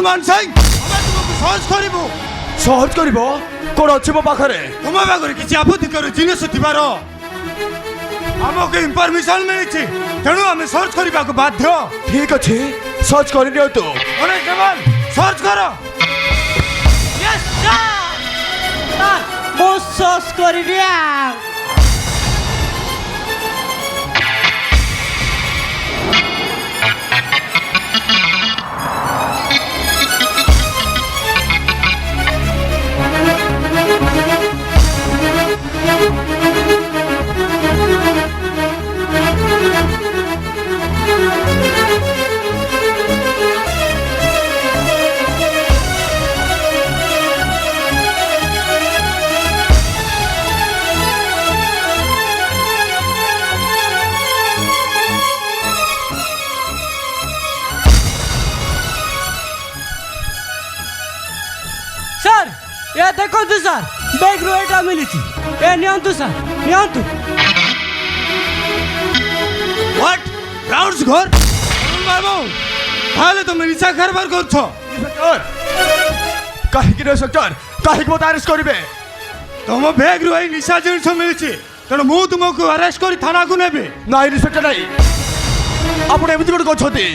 হনুমান সিং আমি তোমাকে সহজ করিব সহজ করিব কোন আছে মো পাখরে তুম পাখরে কিছু আপত্তিকর জিনিস থিবার আমাকে ইনফরমেশন মিলিছি তেণু আমি সর্চ করা বাধ্য ঠিক আছে সহজ করে নিও তো কনস্টেবল সর্চ কর Yes, sir! Sir, mo sos koridia. Sir, ये देखो तो सर बैग रोएटा मिली थी ये नियंतु सर नियंतु হোয়াট রাউন্ডস ঘর অরুণ বাবু তাহলে তুমি নিশা কারবার করছো ইন্সপেক্টর কাহিকি ইন্সপেক্টর কাহিকি মতো আরেস্ট করিবে তোম ব্যাগরু এই নিশা জিনিস মিলিছি তেণু মু তোমাকে আরেস্ট করে থানাକୁ নেবে না ইন্সপেক্টর নাই আপনি এমতি কোন করছতি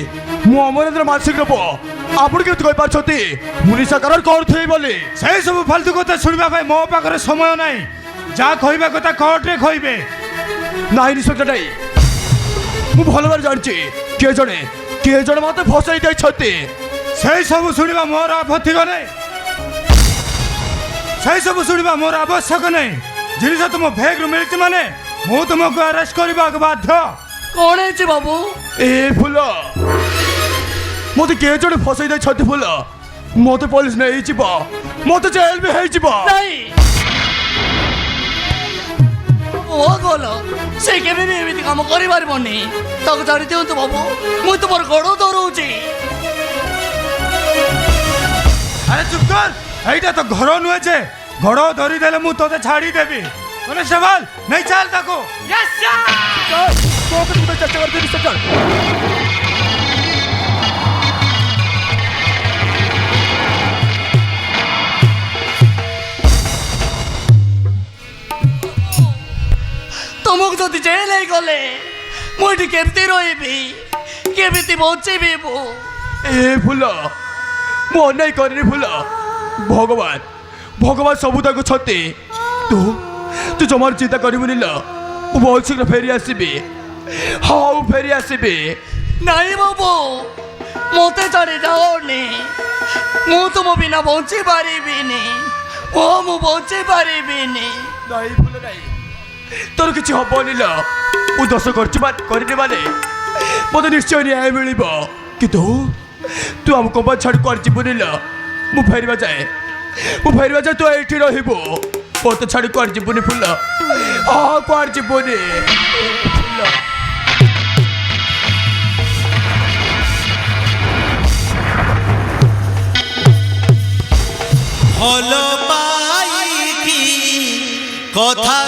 মু অমরেন্দ্র মানসিক রূপ আপনি কেমতি কই পারছতি মুনিশা কারণ করথই বলি সেই সব ফালতু কথা শুনিবা ভাই মো পাখরে সময় নাই যা কইবা কথা কোর্টে কইবে না ইন্সপেক্টর নাই মু ভালো ভাবে জানছি কে জনে মতে ফসাই দেইছতি সেই সব শুনিবা মোর আপত্তি নাই সেই সব শুনিবা মোর আবশ্যক নাই জিনিস তুম ব্যাগরু মিলিছি মানে মু তোমাকে আরেস্ট করিবা বাধ্য कौन है बाबू এ ফুল মতে কে জনে ফসাই দেইছতি ফুল মতে পুলিশ নেই যাব মতে জেল বি হেই যাব नहीं वो गोलो से केबे भी एमिति काम करि पारबनी ताको जानि दियंतु बाबू मु तुमर गोड़ धरउची আরে চুপ কর এইটা তো ঘর নুয়ে যে ঘর ধরি দেলে মু তোতে ছাড়ি দেবি কনস্টেবল নেই চাল তাকো यस सर মতে তুমি চেষ্টা করতে ইন্সপেক্টর तुमको जदि जेल है गले मुझे केमती रही केमती बचेबी मु এ ফুল মু অন্যায় করিনি ফুল ভগবান ভগবান সবু তাকে ছতে তু জমার চিন্তা করিবুনি ল মু বহুত শীঘ্র ফেরি আসিবি হাউ ফেরি আসিবি नहीं बाबू मते छाड़ी जाओनी मु तुम बिना बची पारिबिनी ओ मु बची पारिबिनी নাই ফুল নাই তোর কিছু হবনি ল মু দোষ করছি করিনি মানে মতো নিশ্চয় ন্যায় মিলিব কিন্তু তু আমি কম্পানি ছাড়ি কুয়ার যাবুনি ল মু ফেরিবা যায় তু এইটি রহিব মতো ছাড়ি কুয়ার যাবুনি ফুল কুয়ার যাবুনি ফুল ভালো পাই কি কথা